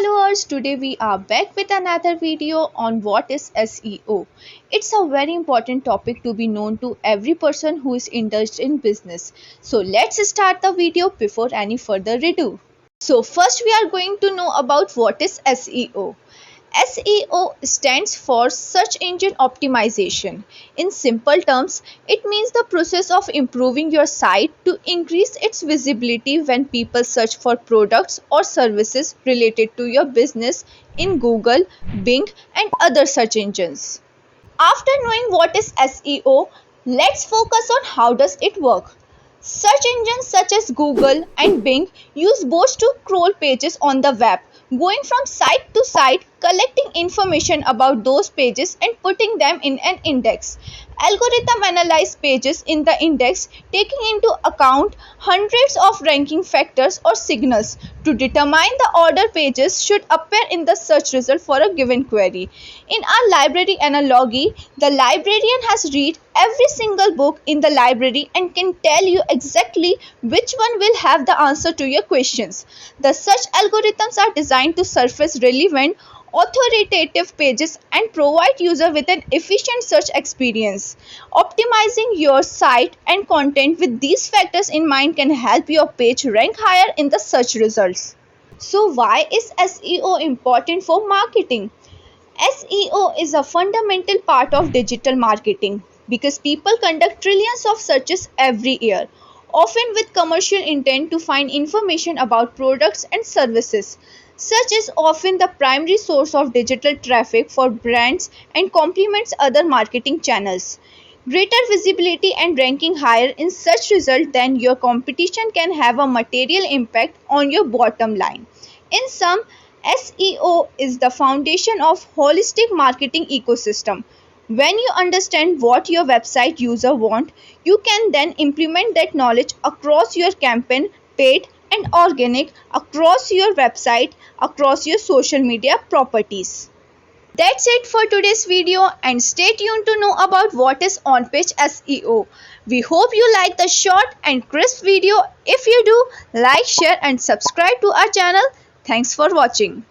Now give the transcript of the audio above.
followers, today we are back with another video on what is SEO. It's a very important topic to be known to every person who is indulged in business. So let's start the video before any further ado. So first we are going to know about what is SEO. SEO stands for Search Engine Optimization. In simple terms, it means the process of improving your site to increase its visibility when people search for products or services related to your business in Google, Bing, and other search engines. After knowing what is SEO, let's focus on how does it work. Search engines such as Google and Bing use bots to crawl pages on the web, going from site to site, collecting information about those pages and putting them in an index. Algorithm analyze pages in the index, taking into account hundreds of ranking factors or signals to determine the order pages should appear in the search result for a given query. In our library analogy, the librarian has read every single book in the library and can tell you exactly which one will have the answer to your questions. The search algorithms are designed to surface relevant, authoritative pages and provide user with an efficient search experience. Optimizing your site and content with these factors in mind can help your page rank higher in the search results. So why is SEO important for marketing? SEO is a fundamental part of digital marketing because people conduct trillions of searches every year, often with commercial intent to find information about products and services. Search is often the primary source of digital traffic for brands and complements other marketing channels. Greater visibility and ranking higher in search results than your competition can have a material impact on your bottom line. In sum, SEO is the foundation of holistic marketing ecosystem. When you understand what your website user want, you can then implement that knowledge across your campaign, paid and organic, across your website, across your social media properties. That's it for today's video and stay tuned to know about what is on-page SEO. We hope you like the short and crisp video. If you do, like, share and subscribe to our channel. Thanks for watching.